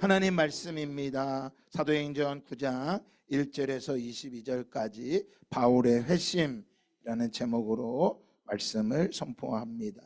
하나님 말씀입니다. 사도행전 9장 1절에서 22절까지 바울의 회심이라는 제목으로 말씀을 선포합니다.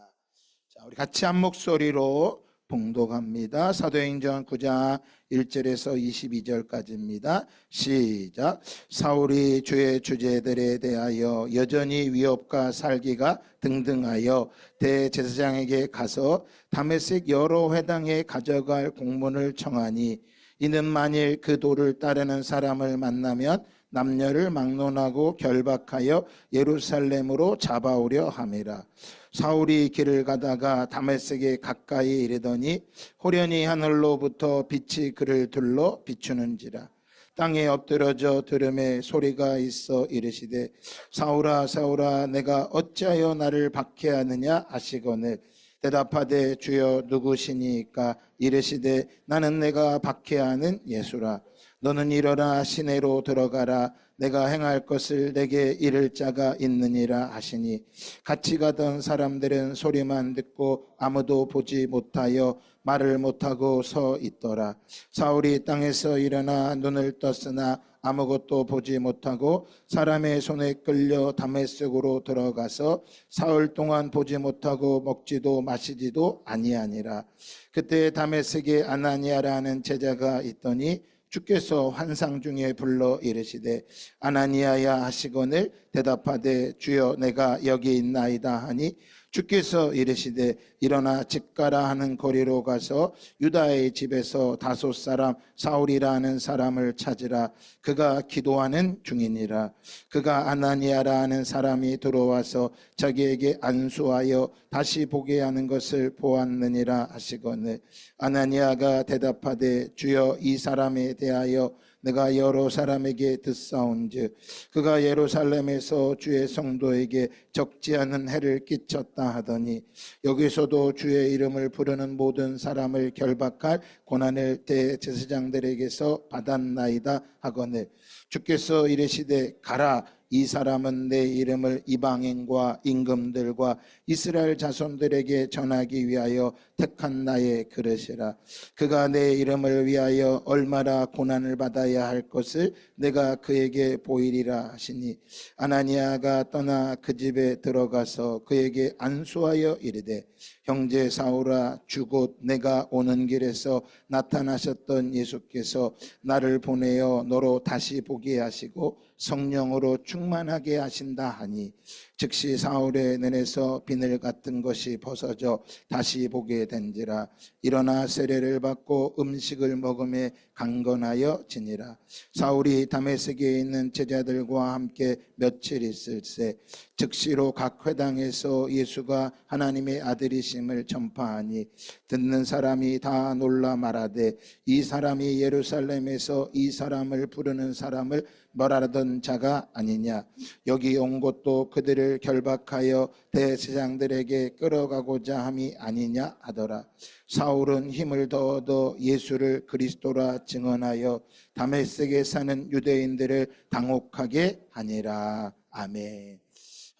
자, 우리 같이 한 목소리로 봉독합니다. 사도행전 9장 1절에서 22절까지입니다. 시작. 사울이 주의 주제들에 대하여 여전히 위협과 살기가 등등하여 대제사장에게 가서 다메섹 여러 회당에 가져갈 공문을 청하니, 이는 만일 그 도를 따르는 사람을 만나면 남녀를 막론하고 결박하여 예루살렘으로 잡아오려 함이라. 사울이 길을 가다가 다메섹에 가까이 이르더니 호련히 하늘로부터 빛이 그를 둘러 비추는지라. 땅에 엎드러져 들음에 소리가 있어 이르시되, 사울아 사울아 내가 어찌하여 나를 박해하느냐 하시거늘, 대답하되 주여 누구시니까? 이르시되 나는 내가 박해하는 예수라. 너는 일어나 시내로 들어가라. 내가 행할 것을 내게 이를 자가 있느니라 하시니, 같이 가던 사람들은 소리만 듣고 아무도 보지 못하여 말을 못하고 서 있더라. 사울이 땅에서 일어나 눈을 떴으나 아무것도 보지 못하고 사람의 손에 끌려 다메섹으로 들어가서 사흘 동안 보지 못하고 먹지도 마시지도 아니하니라. 그때 다메섹에 아나니아라는 제자가 있더니 주께서 환상 중에 불러 이르시되 아나니아야 하시거늘, 대답하되 주여 내가 여기 있나이다 하니, 주께서 이르시되 일어나 집 가라 하는 거리로 가서 유다의 집에서 다섯 사람 사울이라는 사람을 찾으라. 그가 기도하는 중이니라. 그가 아나니아라 하는 사람이 들어와서 자기에게 안수하여 다시 보게 하는 것을 보았느니라 하시거늘, 아나니아가 대답하되 주여 이 사람에 대하여 내가 여러 사람에게 듣사온즉 그가 예루살렘에서 주의 성도에게 적지 않은 해를 끼쳤다 하더니, 여기서도 주의 이름을 부르는 모든 사람을 결박할 고난을 대제사장들에게서 받았나이다 하거늘, 주께서 이르시되 가라. 이 사람은 내 이름을 이방인과 임금들과 이스라엘 자손들에게 전하기 위하여 택한 나의 그릇이라. 그가 내 이름을 위하여 얼마나 고난을 받아야 할 것을 내가 그에게 보이리라 하시니, 아나니아가 떠나 그 집에 들어가서 그에게 안수하여 이르되, 형제 사울아, 주 곧 내가 오는 길에서 나타나셨던 예수께서 나를 보내어 너로 다시 보게 하시고 성령으로 충만하게 하신다 하니, 즉시 사울의 눈에서 비늘 같은 것이 벗어져 다시 보게 된지라. 일어나 세례를 받고 음식을 먹음에 강건하여 지니라. 사울이 다메섹에 있는 제자들과 함께 며칠 있을새 즉시로 각 회당에서 예수가 하나님의 아들이심을 전파하니, 듣는 사람이 다 놀라 말하되 이 사람이 예루살렘에서 이 사람을 부르는 사람을 멸하던 자가 아니냐. 여기 온 것도 그들을 결박하여 대제사장들에게 끌어가고자 함이 아니냐 하더라. 사울은 힘을 더 얻어 예수를 그리스도라 증언하여 다메섹에 사는 유대인들을 당혹하게 하니라. 아멘.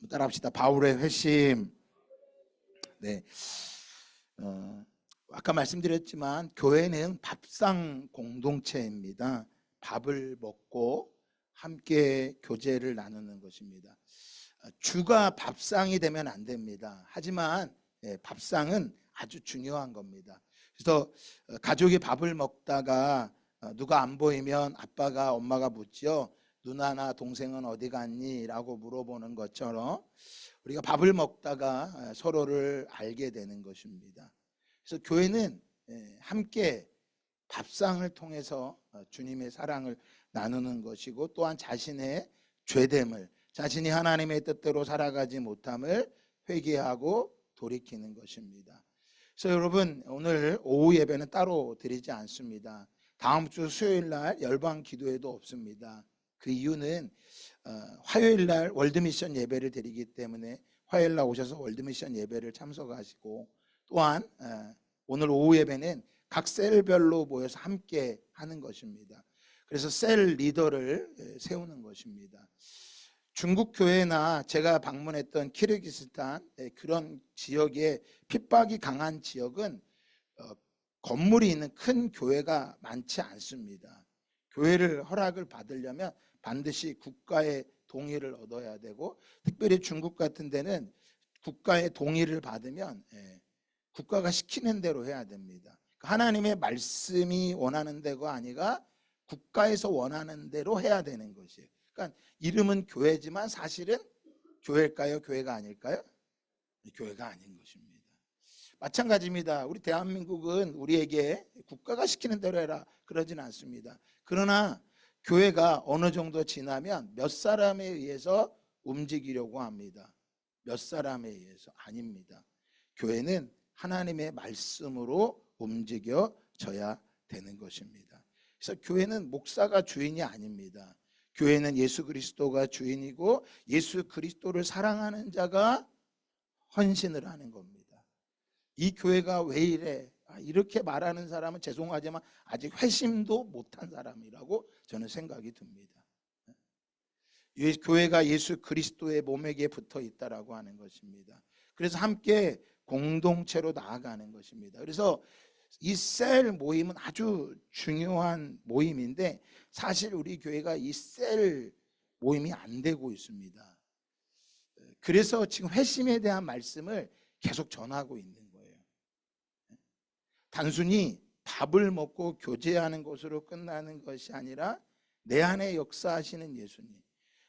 따라합시다. 바울의 회심. 네. 아까 말씀드렸지만 교회는 밥상 공동체입니다. 밥을 먹고 함께 교제를 나누는 것입니다. 주가 밥상이 되면 안 됩니다. 하지만 밥상은 아주 중요한 겁니다. 그래서 가족이 밥을 먹다가 누가 안 보이면 아빠가 엄마가 묻죠. 누나나 동생은 어디 갔니? 라고 물어보는 것처럼 우리가 밥을 먹다가 서로를 알게 되는 것입니다. 그래서 교회는 함께 밥상을 통해서 주님의 사랑을 나누는 것이고, 또한 자신의 죄됨을, 자신이 하나님의 뜻대로 살아가지 못함을 회개하고 돌이키는 것입니다. 그래서 여러분, 오늘 오후 예배는 따로 드리지 않습니다. 다음 주 수요일 날 열방 기도회도 없습니다. 그 이유는 화요일 날 월드미션 예배를 드리기 때문에 화요일 날 오셔서 월드미션 예배를 참석하시고, 또한 오늘 오후 예배는 각 셀별로 모여서 함께 하는 것입니다. 그래서 셀 리더를 세우는 것입니다. 중국 교회나 제가 방문했던 키르기스탄 그런 지역에 핍박이 강한 지역은 건물이 있는 큰 교회가 많지 않습니다. 교회를 허락을 받으려면 반드시 국가의 동의를 얻어야 되고, 특별히 중국 같은 데는 국가의 동의를 받으면 국가가 시키는 대로 해야 됩니다. 하나님의 말씀이 원하는 데가 아니라 국가에서 원하는 대로 해야 되는 것이에요. 그러니까 이름은 교회지만 사실은 교회일까요? 교회가 아닐까요? 교회가 아닌 것입니다. 마찬가지입니다. 우리 대한민국은 우리에게 국가가 시키는 대로 해라 그러진 않습니다. 그러나 교회가 어느 정도 지나면 몇 사람에 의해서 움직이려고 합니다. 몇 사람에 의해서 아닙니다. 교회는 하나님의 말씀으로 움직여져야 되는 것입니다. 그래서 교회는 목사가 주인이 아닙니다. 교회는 예수 그리스도가 주인이고 예수 그리스도를 사랑하는 자가 헌신을 하는 겁니다. 이 교회가 왜 이래? 이렇게 말하는 사람은 죄송하지만 아직 회심도 못한 사람이라고 저는 생각이 듭니다. 교회가 예수 그리스도의 몸에게 붙어 있다라고 하는 것입니다. 그래서 함께 공동체로 나아가는 것입니다. 그래서 이 셀 모임은 아주 중요한 모임인데 사실 우리 교회가 이 셀 모임이 안 되고 있습니다. 그래서 지금 회심에 대한 말씀을 계속 전하고 있는 거예요. 단순히 밥을 먹고 교제하는 것으로 끝나는 것이 아니라 내 안에 역사하시는 예수님,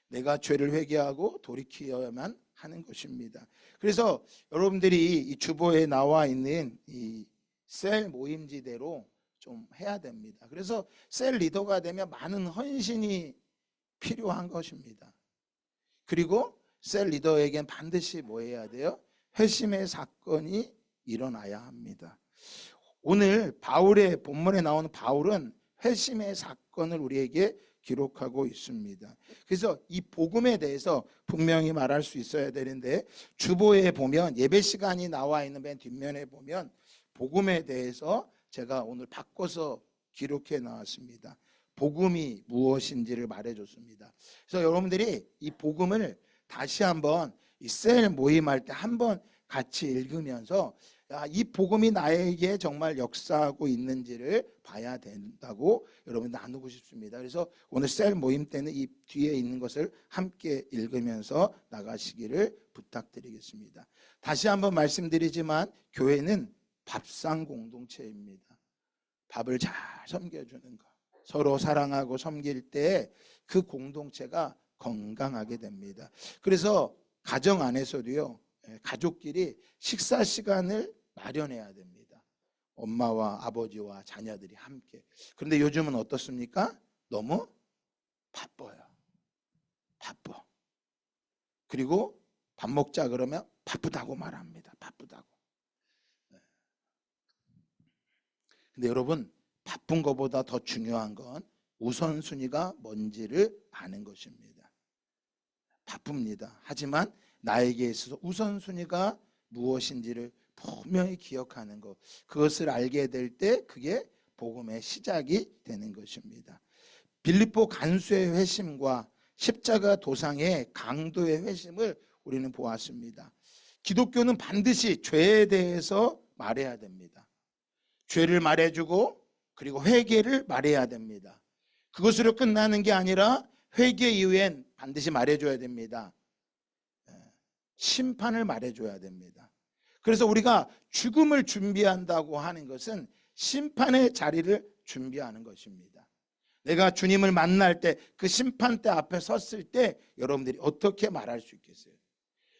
내가 죄를 회개하고 돌이켜야만 하는 것입니다. 그래서 여러분들이 이 주보에 나와 있는 이 셀 모임지대로 좀 해야 됩니다. 그래서 셀 리더가 되면 많은 헌신이 필요한 것입니다. 그리고 셀 리더에겐 반드시 뭐 해야 돼요? 회심의 사건이 일어나야 합니다. 오늘 바울의 본문에 나오는 바울은 회심의 사건을 우리에게 기록하고 있습니다. 그래서 이 복음에 대해서 분명히 말할 수 있어야 되는데 주보에 보면 예배 시간이 나와 있는 맨 뒷면에 보면 복음에 대해서 제가 오늘 바꿔서 기록해 나왔습니다. 복음이 무엇인지를 말해줬습니다. 그래서 여러분들이 이 복음을 다시 한번 이 셀 모임할 때 한번 같이 읽으면서 이 복음이 나에게 정말 역사하고 있는지를 봐야 된다고 여러분 나누고 싶습니다. 그래서 오늘 셀 모임 때는 이 뒤에 있는 것을 함께 읽으면서 나가시기를 부탁드리겠습니다. 다시 한번 말씀드리지만 교회는 밥상 공동체입니다. 밥을 잘 섬겨주는 것, 서로 사랑하고 섬길 때 그 공동체가 건강하게 됩니다. 그래서 가정 안에서도요, 가족끼리 식사 시간을 마련해야 됩니다. 엄마와 아버지와 자녀들이 함께. 그런데 요즘은 어떻습니까? 너무 바빠요. 바빠. 그리고 밥 먹자 그러면 바쁘다고 말합니다. 바쁘다고. 근데 여러분, 바쁜 것보다 더 중요한 건 우선순위가 뭔지를 아는 것입니다. 바쁩니다. 하지만 나에게 있어서 우선순위가 무엇인지를 분명히 기억하는 것, 그것을 알게 될 때 그게 복음의 시작이 되는 것입니다. 빌립보 간수의 회심과 십자가 도상의 강도의 회심을 우리는 보았습니다. 기독교는 반드시 죄에 대해서 말해야 됩니다. 죄를 말해주고 그리고 회개를 말해야 됩니다. 그것으로 끝나는 게 아니라 회개 이후엔 반드시 말해줘야 됩니다. 심판을 말해줘야 됩니다. 그래서 우리가 죽음을 준비한다고 하는 것은 심판의 자리를 준비하는 것입니다. 내가 주님을 만날 때 그 심판대 앞에 섰을 때 여러분들이 어떻게 말할 수 있겠어요?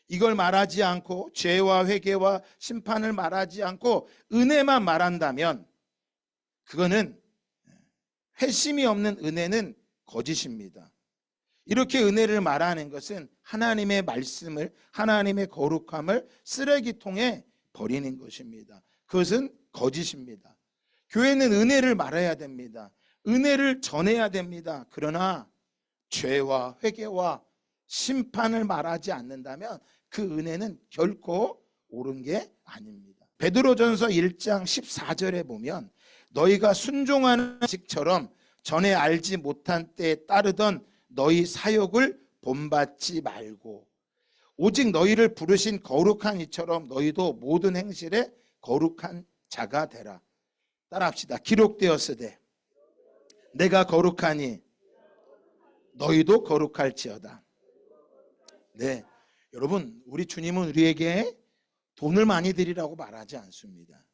이걸 말하지 않고 죄와 회개와 심판을 말하지 않고 은혜만 말한다면 그거는 회심이 없는 은혜는 거짓입니다. 이렇게 은혜를 말하는 것은 하나님의 말씀을, 하나님의 거룩함을 쓰레기통에 버리는 것입니다. 그것은 거짓입니다. 교회는 은혜를 말해야 됩니다. 은혜를 전해야 됩니다. 그러나 죄와 회개와 심판을 말하지 않는다면 그 은혜는 결코 옳은 게 아닙니다. 베드로전서 1장 14절에 보면 너희가 순종하는 식처럼 전에 알지 못한 때에 따르던 너희 사욕을 본받지 말고 오직 너희를 부르신 거룩한 이처럼 너희도 모든 행실에 거룩한 자가 되라. 따라합시다. 기록되었으되 내가 거룩하니 너희도 거룩할지어다. 네, 여러분, 우리 주님은 우리에게 돈을 많이 드리라고 말하지 않습니다.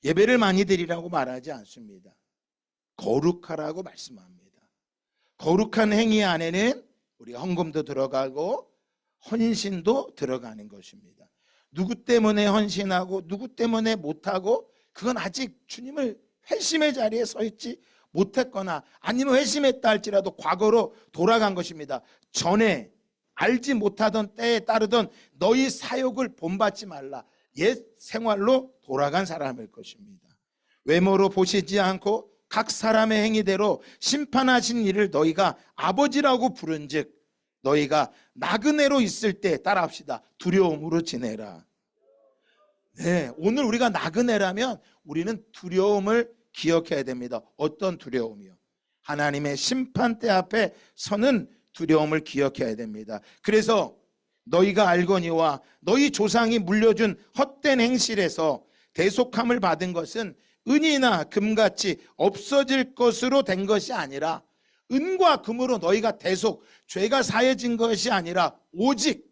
예배를 많이 드리라고 말하지 않습니다. 거룩하라고 말씀합니다. 거룩한 행위 안에는 우리 헌금도 들어가고 헌신도 들어가는 것입니다. 누구 때문에 헌신하고 누구 때문에 못하고, 그건 아직 주님을 회심의 자리에 서 있지 못했거나 아니면 회심했다 할지라도 과거로 돌아간 것입니다. 전에 알지 못하던 때에 따르던 너희 사욕을 본받지 말라. 옛 생활로 돌아간 사람일 것입니다. 외모로 보시지 않고 각 사람의 행위대로 심판하신 이를 너희가 아버지라고 부른즉 너희가 나그네로 있을 때, 따라합시다, 두려움으로 지내라. 네, 오늘 우리가 나그네라면 우리는 두려움을 기억해야 됩니다. 어떤 두려움이요? 하나님의 심판대 앞에 서는 두려움을 기억해야 됩니다. 그래서 너희가 알거니와 너희 조상이 물려준 헛된 행실에서 대속함을 받은 것은 은이나 금같이 없어질 것으로 된 것이 아니라, 은과 금으로 너희가 대속, 죄가 사해진 것이 아니라 오직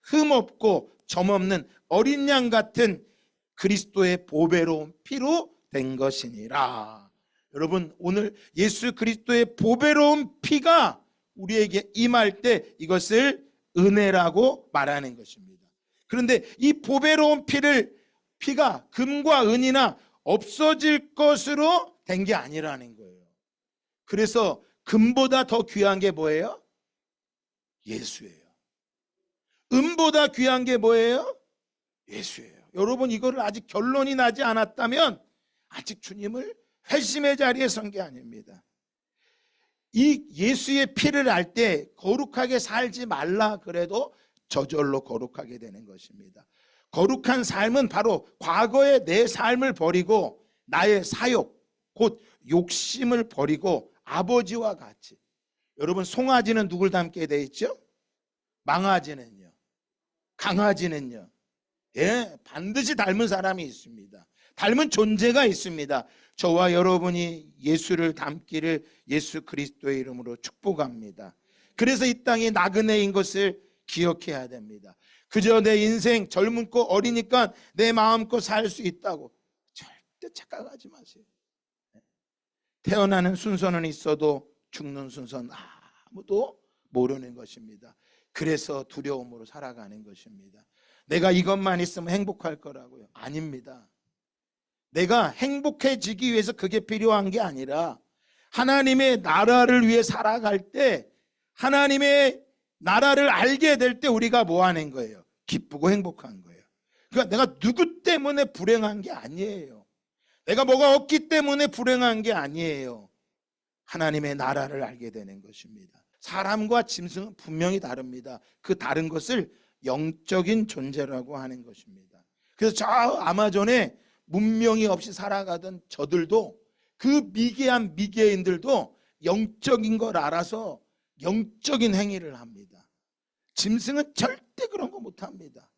흠없고 점없는 어린 양 같은 그리스도의 보배로운 피로 된 것이니라. 여러분, 오늘 예수 그리스도의 보배로운 피가 우리에게 임할 때 이것을 은혜라고 말하는 것입니다. 그런데 이 보배로운 피가 금과 은이나 없어질 것으로 된 게 아니라는 거예요. 그래서 금보다 더 귀한 게 뭐예요? 예수예요. 은보다 귀한 게 뭐예요? 예수예요. 여러분, 이거를 아직 결론이 나지 않았다면 아직 주님을 회심의 자리에 선 게 아닙니다. 이 예수의 피를 알 때 거룩하게 살지 말라 그래도 저절로 거룩하게 되는 것입니다. 거룩한 삶은 바로 과거의 내 삶을 버리고 나의 사욕, 곧 욕심을 버리고 아버지와 같이. 여러분, 송아지는 누굴 닮게 돼 있죠? 망아지는요? 강아지는요? 예, 반드시 닮은 사람이 있습니다. 닮은 존재가 있습니다. 저와 여러분이 예수를 닮기를 예수 그리스도의 이름으로 축복합니다. 그래서 이 땅이 나그네인 것을 기억해야 됩니다. 그저 내 인생 젊고 어리니까 내 마음껏 살 수 있다고 절대 착각하지 마세요. 태어나는 순서는 있어도 죽는 순서는 아무도 모르는 것입니다. 그래서 두려움으로 살아가는 것입니다. 내가 이것만 있으면 행복할 거라고요? 아닙니다. 내가 행복해지기 위해서 그게 필요한 게 아니라 하나님의 나라를 위해 살아갈 때, 하나님의 나라를 알게 될 때 우리가 뭐 하는 거예요? 기쁘고 행복한 거예요. 그러니까 내가 누구 때문에 불행한 게 아니에요. 내가 뭐가 없기 때문에 불행한 게 아니에요. 하나님의 나라를 알게 되는 것입니다. 사람과 짐승은 분명히 다릅니다. 그 다른 것을 영적인 존재라고 하는 것입니다. 그래서 저 아마존에 문명이 없이 살아가던 저들도, 그 미개한 미개인들도 영적인 걸 알아서 영적인 행위를 합니다. 짐승은 절대 그런 거 못합니다.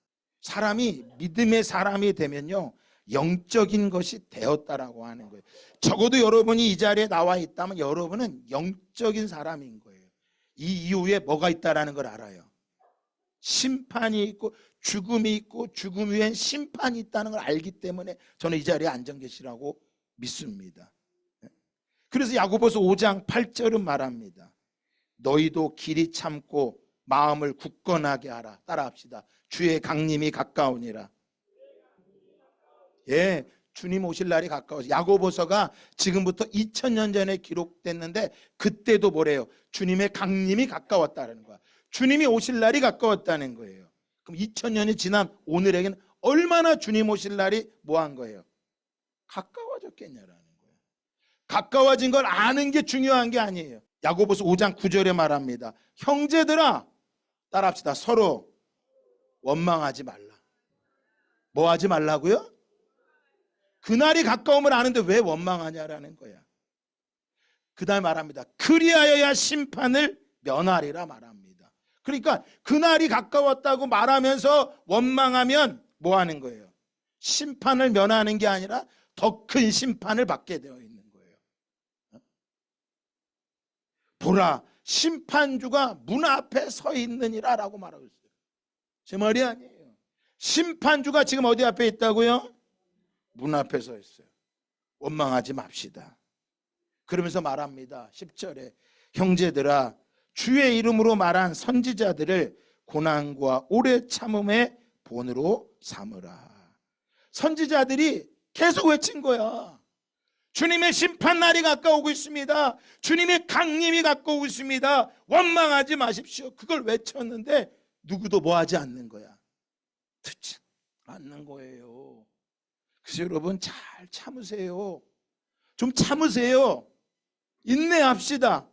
사람이 믿음의 사람이 되면요, 영적인 것이 되었다라고 하는 거예요. 적어도 여러분이 이 자리에 나와 있다면 여러분은 영적인 사람인 거예요. 이 이후에 뭐가 있다라는 걸 알아요. 심판이 있고 죽음이 있고 죽음 위엔 심판이 있다는 걸 알기 때문에 저는 이 자리에 앉아 계시라고 믿습니다. 그래서 야고보서 5장 8절은 말합니다. 너희도 길이 참고 마음을 굳건하게 하라. 따라합시다. 주의 강림이 가까우니라. 예, 주님 오실 날이 가까워서, 야고보서가 지금부터 2000년 전에 기록됐는데 그때도 뭐래요? 주님의 강림이 가까웠다는 거야. 주님이 오실 날이 가까웠다는 거예요. 그럼 2000년이 지난 오늘에게는 얼마나 주님 오실 날이 뭐한 거예요? 가까워졌겠냐라는 거예요. 가까워진 걸 아는 게 중요한 게 아니에요. 야고보서 5장 9절에 말합니다. 형제들아, 따라합시다. 서로 원망하지 말라. 뭐 하지 말라고요? 그날이 가까움을 아는데 왜 원망하냐라는 거야. 그 다음에 말합니다. 그리하여야 심판을 면하리라 말합니다. 그러니까 그날이 가까웠다고 말하면서 원망하면 뭐 하는 거예요? 심판을 면하는 게 아니라 더 큰 심판을 받게 되어 있는 거예요. 보라, 심판주가 문 앞에 서 있느니라 라고 말하고 있어요. 제 말이 아니에요. 심판주가 지금 어디 앞에 있다고요? 문 앞에 서 있어요. 원망하지 맙시다. 그러면서 말합니다. 10절에 형제들아, 주의 이름으로 말한 선지자들을 고난과 오래 참음의 본으로 삼으라. 선지자들이 계속 외친 거야. 주님의 심판날이 가까우고 있습니다. 주님의 강림이 가까우고 있습니다. 원망하지 마십시오. 그걸 외쳤는데 누구도 뭐 하지 않는 거야. 듣지 않는 거예요. 그래서 여러분 잘 참으세요. 좀 참으세요. 인내합시다.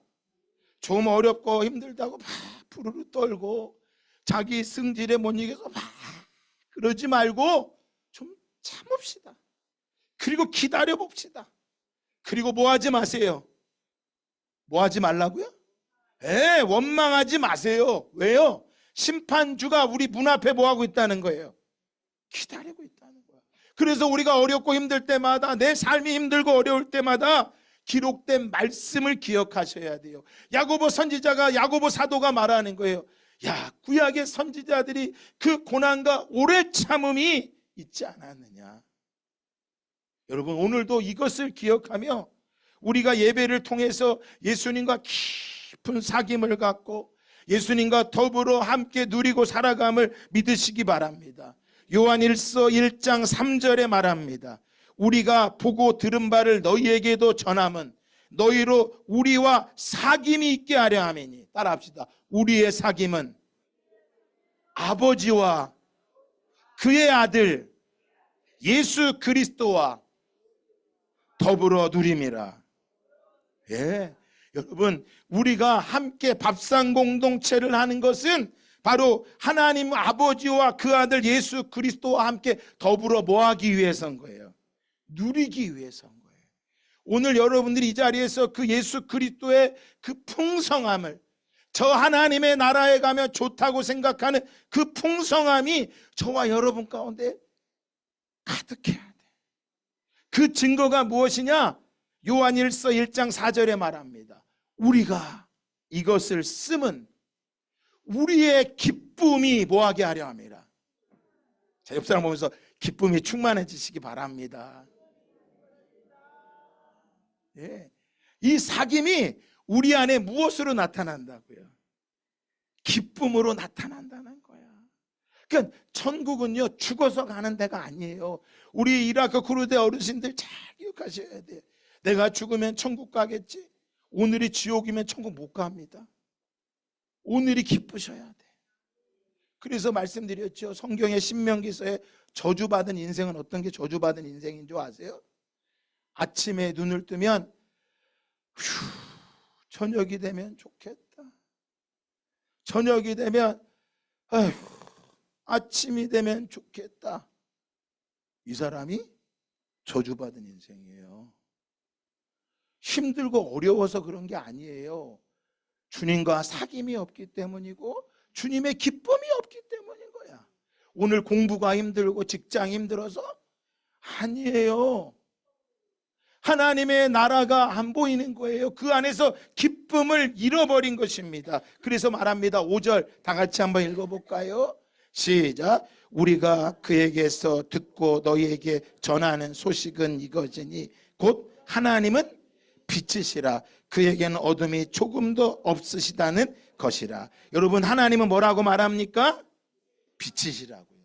좀 어렵고 힘들다고 막 부르르 떨고 자기 승질에 못 이겨서 막 그러지 말고 좀 참읍시다. 그리고 기다려 봅시다. 그리고 뭐 하지 마세요. 뭐 하지 말라고요? 원망하지 마세요. 왜요? 심판주가 우리 문 앞에 뭐 하고 있다는 거예요? 기다리고 있다는 거야. 그래서 우리가 어렵고 힘들 때마다, 내 삶이 힘들고 어려울 때마다 기록된 말씀을 기억하셔야 돼요. 야고보 선지자가, 야고보 사도가 말하는 거예요. 야, 구약의 선지자들이 그 고난과 오래 참음이 있지 않았느냐. 여러분, 오늘도 이것을 기억하며 우리가 예배를 통해서 예수님과 깊은 사귐을 갖고 예수님과 더불어 함께 누리고 살아감을 믿으시기 바랍니다. 요한 1서 1장 3절에 말합니다. 우리가 보고 들은 바를 너희에게도 전함은 너희로 우리와 사귐이 있게 하려 함이니. 따라합시다. 우리의 사귐은 아버지와 그의 아들 예수 그리스도와 더불어 누림이라. 여러분, 우리가 함께 밥상 공동체를 하는 것은 바로 하나님 아버지와 그 아들 예수 그리스도와 함께 더불어 뭐 하기 위해서인 거예요? 누리기 위해서인 거예요. 오늘 여러분들이 이 자리에서 그 예수 그리스도의 그 풍성함을, 저 하나님의 나라에 가면 좋다고 생각하는 그 풍성함이 저와 여러분 가운데 가득해야 돼. 그 증거가 무엇이냐? 요한 1서 1장 4절에 말합니다. 우리가 이것을 쓰면 우리의 기쁨이 뭐하게 하려 함이라. 자, 옆 사람 보면서 기쁨이 충만해지시기 바랍니다. 이 사귐이 우리 안에 무엇으로 나타난다고요? 기쁨으로 나타난다는 거야. 그러니까 천국은요, 죽어서 가는 데가 아니에요. 우리 이라크 쿠르드 어르신들 잘 기억하셔야 돼요. 내가 죽으면 천국 가겠지? 오늘이 지옥이면 천국 못 갑니다. 오늘이 기쁘셔야 돼. 그래서 말씀드렸죠. 성경의 신명기서에 저주받은 인생은 어떤 게 저주받은 인생인 줄 아세요? 아침에 눈을 뜨면 저녁이 되면 좋겠다. 저녁이 되면 아침이 되면 좋겠다. 이 사람이 저주받은 인생이에요. 힘들고 어려워서 그런 게 아니에요. 주님과 사귐이 없기 때문이고 주님의 기쁨이 없기 때문인 거야. 오늘 공부가 힘들고 직장이 힘들어서? 아니에요. 하나님의 나라가 안 보이는 거예요. 그 안에서 기쁨을 잃어버린 것입니다. 그래서 말합니다. 5절 다 같이 한번 읽어볼까요? 시작. 우리가 그에게서 듣고 너희에게 전하는 소식은 이것이니 곧 하나님은 빛이시라. 그에게는 어둠이 조금도 없으시다는 것이라. 여러분, 하나님은 뭐라고 말합니까? 빛이시라고요.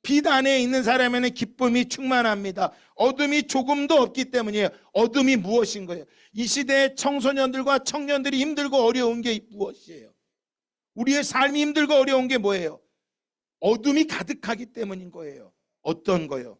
빛 안에 있는 사람에는 기쁨이 충만합니다. 어둠이 조금도 없기 때문이에요. 어둠이 무엇인 거예요? 이 시대의 청소년들과 청년들이 힘들고 어려운 게 무엇이에요? 우리의 삶이 힘들고 어려운 게 뭐예요? 어둠이 가득하기 때문인 거예요. 어떤 거요?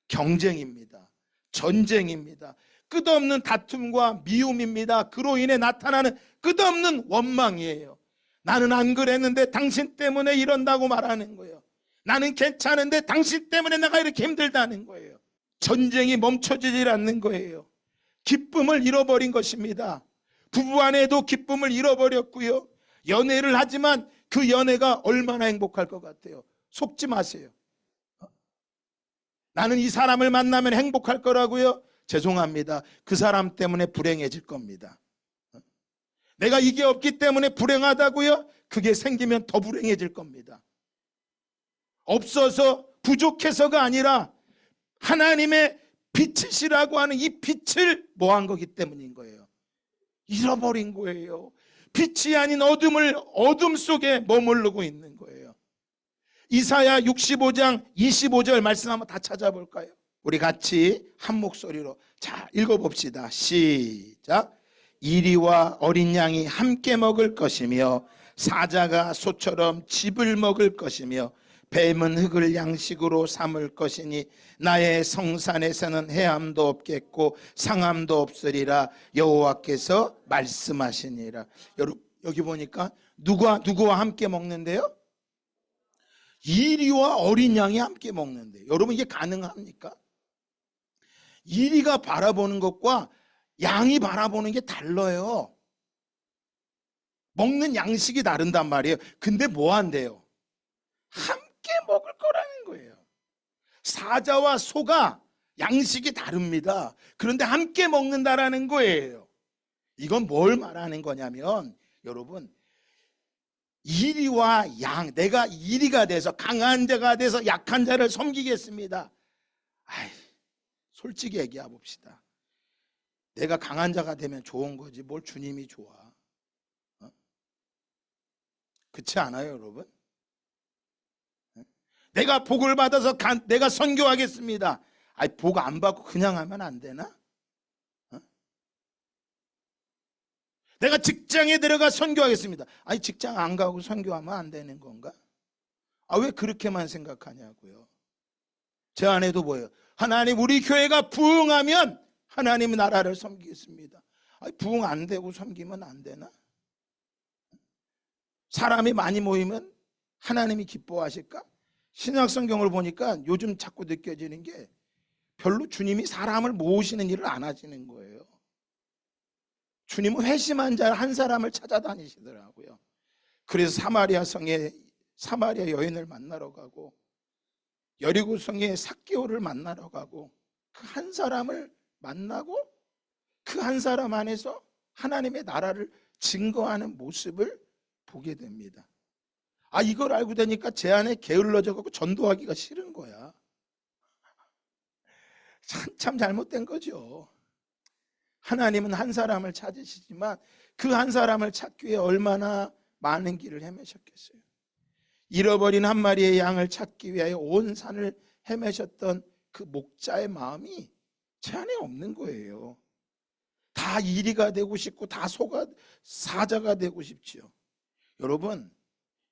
경쟁입니다. 전쟁입니다. 끝없는 다툼과 미움입니다. 그로 인해 나타나는 끝없는 원망이에요. 나는 안 그랬는데 당신 때문에 이런다고 말하는 거예요. 나는 괜찮은데 당신 때문에 내가 이렇게 힘들다는 거예요. 전쟁이 멈춰지질 않는 거예요. 기쁨을 잃어버린 것입니다. 부부 안에도 기쁨을 잃어버렸고요. 연애를 하지만 그 연애가 얼마나 행복할 것 같아요. 속지 마세요. 나는 이 사람을 만나면 행복할 거라고요? 죄송합니다. 그 사람 때문에 불행해질 겁니다. 내가 이게 없기 때문에 불행하다고요? 그게 생기면 더 불행해질 겁니다. 없어서 부족해서가 아니라 하나님의 빛이시라고 하는 이 빛을 뭐한 거기 때문인 거예요. 잃어버린 거예요. 빛이 아닌 어둠 속에 머무르고 있는 거예요. 이사야 65장 25절 말씀 한번 다 찾아볼까요? 우리 같이 한 목소리로 자 읽어봅시다. 시작. 이리와 어린 양이 함께 먹을 것이며 사자가 소처럼 즙을 먹을 것이며 뱀은 흙을 양식으로 삼을 것이니 나의 성산에서는 해함도 없겠고 상함도 없으리라 여호와께서 말씀하시니라. 여러분 여기 보니까 누구와 함께 먹는데요? 이리와 어린 양이 함께 먹는데 여러분 이게 가능합니까? 이리가 바라보는 것과 양이 바라보는 게 달라요. 먹는 양식이 다른단 말이에요. 근데 뭐 한대요? 함께 먹을 거라는 거예요. 사자와 소가 양식이 다릅니다. 그런데 함께 먹는다라는 거예요. 이건 뭘 말하는 거냐면 여러분 이리와 양, 내가 이리가 돼서 강한 자가 돼서 약한 자를 섬기겠습니다. 솔직히 얘기해 봅시다. 내가 강한 자가 되면 좋은 거지 뭘 주님이 좋아. 그렇지 않아요 여러분? 내가 복을 받아서 내가 선교하겠습니다. 복 안 받고 그냥 하면 안 되나? 내가 직장에 들어가 선교하겠습니다. 직장 안 가고 선교하면 안 되는 건가? 왜 그렇게만 생각하냐고요. 제 안에도 뭐예요? 하나님 우리 교회가 부흥하면 하나님 나라를 섬기겠습니다. 부흥 안 되고 섬기면 안 되나? 사람이 많이 모이면 하나님이 기뻐하실까? 신약성경을 보니까 요즘 자꾸 느껴지는 게 별로 주님이 사람을 모으시는 일을 안 하시는 거예요. 주님은 회심한 자 한 사람을 찾아다니시더라고요. 그래서 사마리아 성에 사마리아 여인을 만나러 가고 여리고 성에 삭개오를 만나러 가고 그 한 사람을 만나고 그 한 사람 안에서 하나님의 나라를 증거하는 모습을 보게 됩니다. 이걸 알고 되니까 제 안에 게을러져 갖고 전도하기가 싫은 거야. 참 잘못된 거죠. 하나님은 한 사람을 찾으시지만 그 한 사람을 찾기 위해 얼마나 많은 길을 헤매셨겠어요. 잃어버린 한 마리의 양을 찾기 위하여 온 산을 헤매셨던 그 목자의 마음이 제 안에 없는 거예요. 다 이리가 되고 싶고 다 사자가 되고 싶지요. 여러분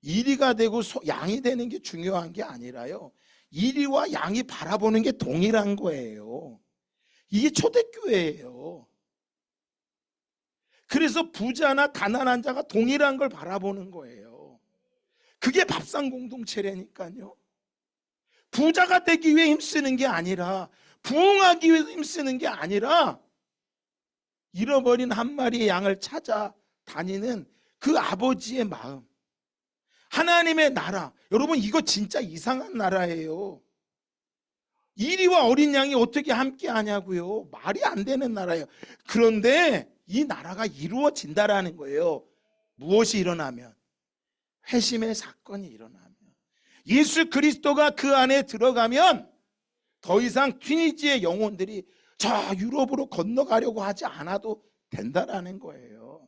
이리가 되고 양이 되는 게 중요한 게 아니라요, 이리와 양이 바라보는 게 동일한 거예요. 이게 초대교회예요. 그래서 부자나 가난한 자가 동일한 걸 바라보는 거예요. 그게 밥상 공동체라니까요. 부자가 되기 위해 힘쓰는 게 아니라, 부흥하기 위해 힘쓰는 게 아니라, 잃어버린 한 마리의 양을 찾아 다니는 그 아버지의 마음, 하나님의 나라. 여러분 이거 진짜 이상한 나라예요. 이리와 어린 양이 어떻게 함께 하냐고요. 말이 안 되는 나라예요. 그런데 이 나라가 이루어진다라는 거예요. 무엇이 일어나면? 회심의 사건이 일어나면, 예수 그리스도가 그 안에 들어가면 더 이상 튀니지의 영혼들이 저 유럽으로 건너가려고 하지 않아도 된다라는 거예요.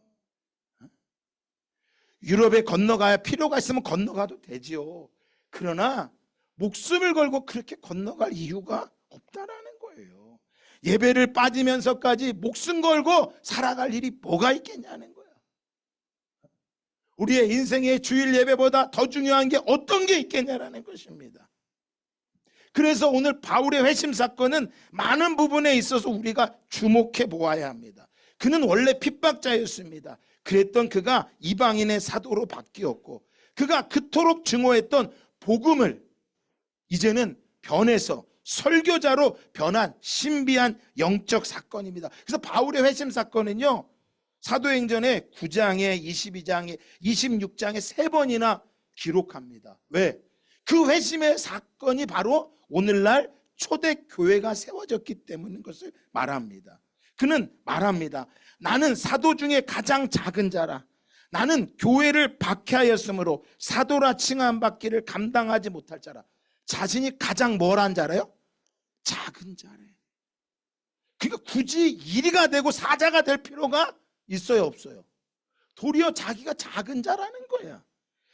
유럽에 건너가야 필요가 있으면 건너가도 되지요. 그러나 목숨을 걸고 그렇게 건너갈 이유가 없다라는 거예요. 예배를 빠지면서까지 목숨 걸고 살아갈 일이 뭐가 있겠냐는 거예요. 우리의 인생의 주일 예배보다 더 중요한 게 어떤 게 있겠냐라는 것입니다. 그래서 오늘 바울의 회심 사건은 많은 부분에 있어서 우리가 주목해 보아야 합니다. 그는 원래 핍박자였습니다. 그랬던 그가 이방인의 사도로 바뀌었고, 그가 그토록 증오했던 복음을 이제는 변해서 설교자로 변한 신비한 영적 사건입니다. 그래서 바울의 회심 사건은요, 사도행전의 9장에 22장에 26장에 3번이나 기록합니다. 왜? 그 회심의 사건이 바로 오늘날 초대교회가 세워졌기 때문인 것을 말합니다. 그는 말합니다. 나는 사도 중에 가장 작은 자라. 나는 교회를 박해하였으므로 사도라 칭함받기를 감당하지 못할 자라. 자신이 가장 뭘한 자래요? 작은 자래. 그러니까 굳이 이리가 되고 사자가 될 필요가 있어요, 없어요? 도리어 자기가 작은 자라는 거야.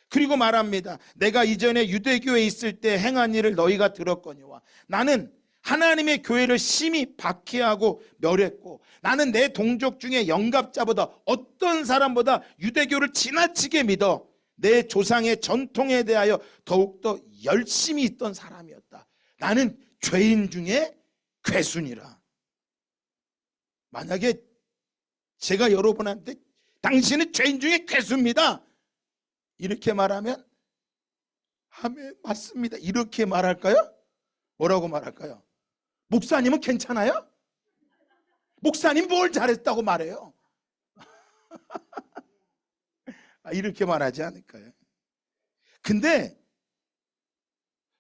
그리고 말합니다. 내가 이전에 유대교에 있을 때 행한 일을 너희가 들었거니와 나는 하나님의 교회를 심히 박해하고 멸했고 나는 내 동족 중에 영갑자보다 어떤 사람보다 유대교를 지나치게 믿어 내 조상의 전통에 대하여 더욱더 열심히 있던 사람이었다. 나는 죄인 중에 괴순이라. 만약에 제가 여러분한테 당신은 죄인 중에 괴수입니다 이렇게 말하면 아멘 맞습니다 이렇게 말할까요? 뭐라고 말할까요? 목사님은 괜찮아요? 목사님 뭘 잘했다고 말해요? 이렇게 말하지 않을까요? 근데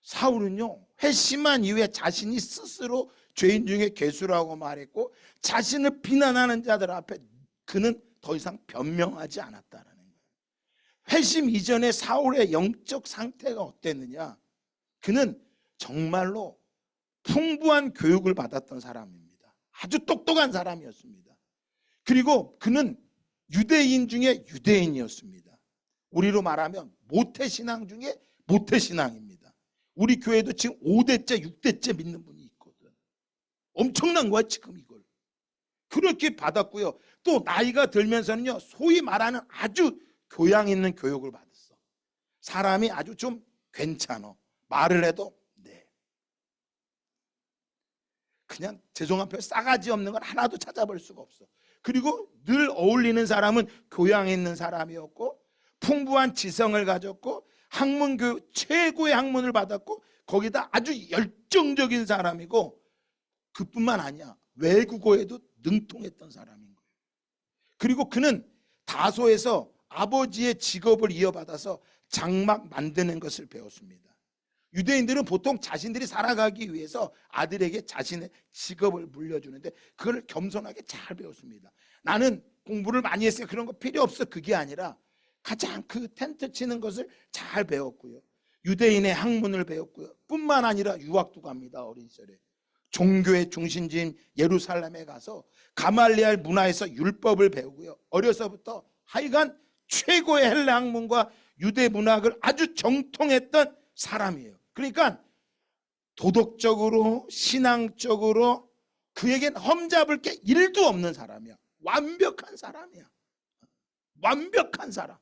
사울은요 회심한 이후에 자신이 스스로 죄인 중에 괴수라고 말했고 자신을 비난하는 자들 앞에 그는 더 이상 변명하지 않았다는 거예요. 회심 이전에 사울의 영적 상태가 어땠느냐? 그는 정말로 풍부한 교육을 받았던 사람입니다. 아주 똑똑한 사람이었습니다. 그리고 그는 유대인 중에 유대인이었습니다. 우리로 말하면 모태신앙 중에 모태신앙입니다. 우리 교회도 지금 5대째 6대째 믿는 분이 있거든. 엄청난 거야 지금 이걸. 그렇게 받았고요. 또 나이가 들면서는요 소위 말하는 아주 교양 있는 교육을 받았어. 사람이 아주 좀 괜찮아. 말을 해도 네. 그냥 죄송한 표현 싸가지 없는 건 하나도 찾아볼 수가 없어. 그리고 늘 어울리는 사람은 교양 있는 사람이었고 풍부한 지성을 가졌고 학문 교육 최고의 학문을 받았고 거기다 아주 열정적인 사람이고 그뿐만 아니야. 외국어에도 능통했던 사람인 거예요. 그리고 그는 다소에서 아버지의 직업을 이어받아서 장막 만드는 것을 배웠습니다. 유대인들은 보통 자신들이 살아가기 위해서 아들에게 자신의 직업을 물려주는데 그걸 겸손하게 잘 배웠습니다. 나는 공부를 많이 했으니까 그런 거 필요 없어. 그게 아니라 가장 그 텐트 치는 것을 잘 배웠고요. 유대인의 학문을 배웠고요. 뿐만 아니라 유학도 갑니다. 어린 시절에. 종교의 중심지인 예루살렘에 가서 가말리엘 문화에서 율법을 배우고요. 어려서부터 하여간 최고의 헬라 학문과 유대 문학을 아주 정통했던 사람이에요. 그러니까 도덕적으로 신앙적으로 그에겐 험잡을 게 1도 없는 사람이야. 완벽한 사람이야. 완벽한 사람.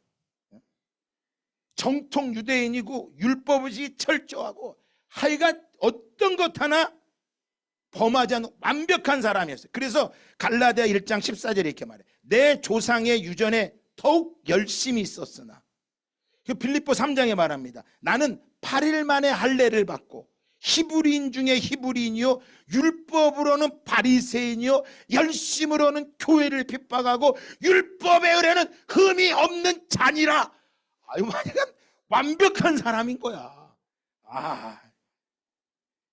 정통 유대인이고 율법의식이 철저하고 하여간 어떤 것 하나 범하지 않는 완벽한 사람이었어요. 그래서 갈라디아 1장 14절에 이렇게 말해. 내 조상의 유전에 더욱 열심히 있었으나. 빌립보 3장에 말합니다. 나는 8일 만에 할례를 받고 히브리인 중에 히브리인이요 율법으로는 바리새인이요 열심으로는 교회를 핍박하고 율법의 의뢰는 흠이 없는 자니라. 아유, 만약에 완벽한 사람인 거야.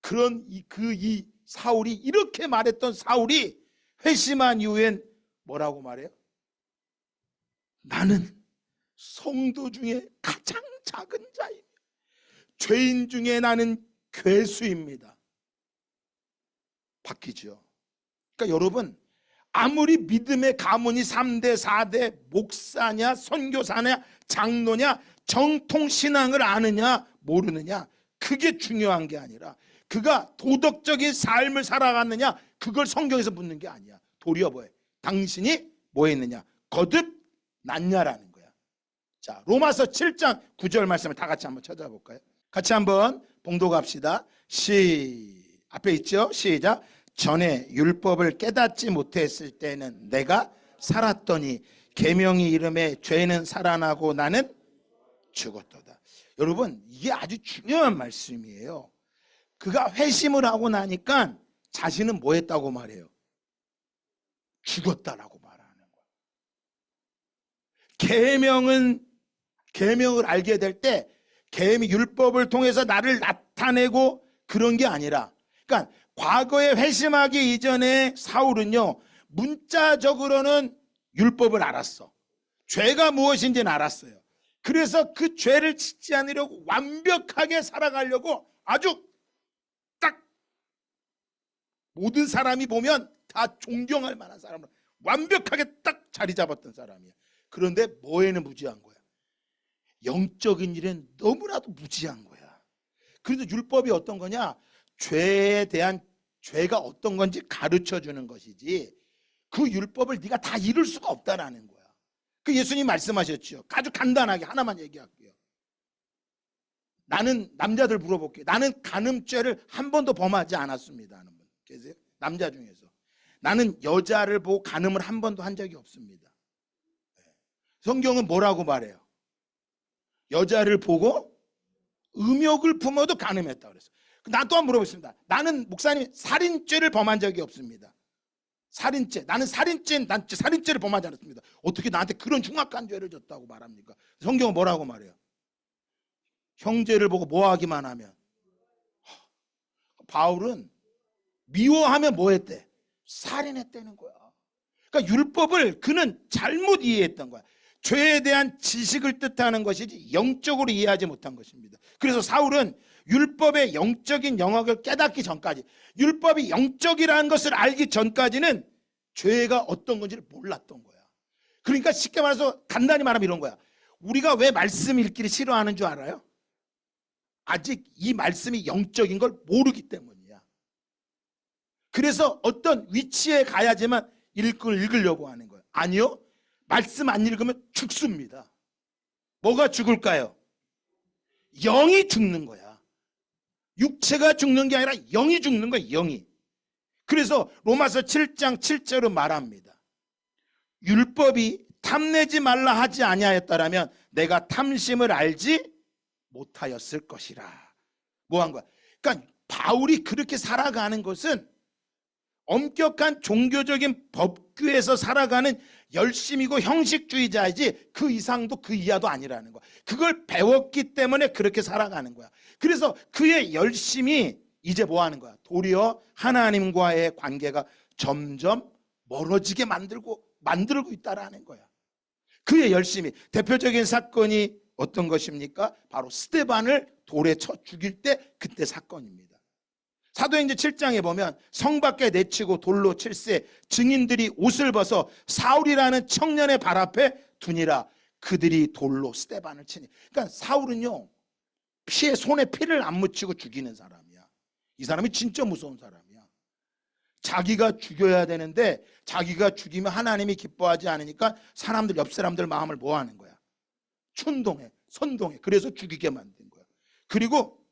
그런 이 사울이 이렇게 말했던 사울이 회심한 이후엔 뭐라고 말해요? 나는 성도 중에 가장 작은 자이며 죄인 중에 나는 괴수입니다. 바뀌죠. 그러니까 여러분 아무리 믿음의 가문이 3대 4대 목사냐 선교사냐 장로냐 정통신앙을 아느냐 모르느냐 그게 중요한 게 아니라 그가 도덕적인 삶을 살아갔느냐 그걸 성경에서 묻는 게 아니야. 도리어 뭐해? 당신이 뭐 했느냐? 거듭 났냐라는 거야. 자, 로마서 7장 9절 말씀을 다 같이 한번 찾아볼까요? 같이 한번 봉독합시다. 앞에 있죠? 시작. 전에 율법을 깨닫지 못했을 때는 내가 살았더니 계명이 이름에 죄는 살아나고 나는 죽었도다. 여러분 이게 아주 중요한 말씀이에요. 그가 회심을 하고 나니까 자신은 뭐 했다고 말해요? 죽었다라고 말하는 거야. 계명을 알게 될 때 계명 율법을 통해서 나를 나타내고 그런 게 아니라 그러니까 과거에 회심하기 이전에 사울은요, 문자적으로는 율법을 알았어. 죄가 무엇인지는 알았어요. 그래서 그 죄를 짓지 않으려고 완벽하게 살아가려고 아주 딱 모든 사람이 보면 다 존경할 만한 사람을 완벽하게 딱 자리 잡았던 사람이야. 그런데 뭐에는 무지한 거야? 영적인 일엔 너무나도 무지한 거야. 그래서 율법이 어떤 거냐? 죄에 대한 죄가 어떤 건지 가르쳐 주는 것이지 그 율법을 네가 다 이룰 수가 없다라는 거야. 그 예수님 말씀하셨죠. 아주 간단하게 하나만 얘기할게요. 나는 남자들 물어볼게요. 나는 간음죄를 한 번도 범하지 않았습니다 하는 분 계세요? 남자 중에서. 나는 여자를 보고 간음을 한 번도 한 적이 없습니다. 성경은 뭐라고 말해요? 여자를 보고 음욕을 품어도 간음했다 그랬어요. 나 또한 물어보겠습니다. 나는 목사님 살인죄를 범한 적이 없습니다. 살인죄. 나는 살인죄를 범하지 않았습니다. 어떻게 나한테 그런 흉악한 죄를 졌다고 말합니까? 성경은 뭐라고 말해요? 형제를 보고 모하기만 하면. 바울은 미워하면 뭐 했대? 살인했다는 거야. 그러니까 율법을 그는 잘못 이해했던 거야. 죄에 대한 지식을 뜻하는 것이지 영적으로 이해하지 못한 것입니다. 그래서 사울은 율법의 영적인 영역을 깨닫기 전까지, 율법이 영적이라는 것을 알기 전까지는 죄가 어떤 건지를 몰랐던 거야. 그러니까 쉽게 말해서 간단히 말하면 이런 거야. 우리가 왜 말씀 읽기를 싫어하는 줄 알아요? 아직 이 말씀이 영적인 걸 모르기 때문이야. 그래서 어떤 위치에 가야지만 읽으려고 하는 거예요. 아니요, 말씀 안 읽으면 죽습니다. 뭐가 죽을까요? 영이 죽는 거야. 육체가 죽는 게 아니라 영이 죽는 거야. 영이. 그래서 로마서 7장 7절로 말합니다. 율법이 탐내지 말라 하지 아니하였다라면 내가 탐심을 알지 못하였을 것이라. 뭐 한 거야? 그러니까 바울이 그렇게 살아가는 것은 엄격한 종교적인 법규에서 살아가는 열심이고 형식주의자이지 그 이상도 그 이하도 아니라는 거야. 그걸 배웠기 때문에 그렇게 살아가는 거야. 그래서 그의 열심이 이제 뭐 하는 거야? 도리어 하나님과의 관계가 점점 멀어지게 만들고 있다라는 거야. 그의 열심이. 대표적인 사건이 어떤 것입니까? 바로 스데반을 돌에 쳐 죽일 때 그때 사건입니다. 사도행전 7장에 보면 성 밖에 내치고 돌로 칠세 증인들이 옷을 벗어 사울이라는 청년의 발 앞에 두니라. 그들이 돌로 스데반을 치니. 그러니까 사울은요, 손에 피를 안 묻히고 죽이는 사람이야. 이 사람이 진짜 무서운 사람이야. 자기가 죽여야 되는데 자기가 죽이면 하나님이 기뻐하지 않으니까 사람들, 옆 사람들 마음을 뭐 하는 거야? 춘동해, 선동해. 그래서 죽이게 만든 거야. 그리고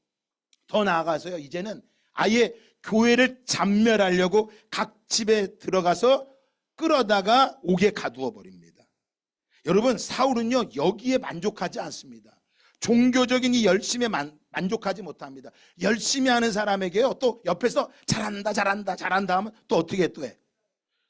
더 나아가서요, 이제는 아예 교회를 잔멸하려고 각 집에 들어가서 끌어다가 옥에 가두어 버립니다. 여러분, 사울은요 여기에 만족하지 않습니다. 종교적인 이 열심에 만족하지 못합니다. 열심히 하는 사람에게요 또 옆에서 잘한다 하면 또 어떻게 또 해?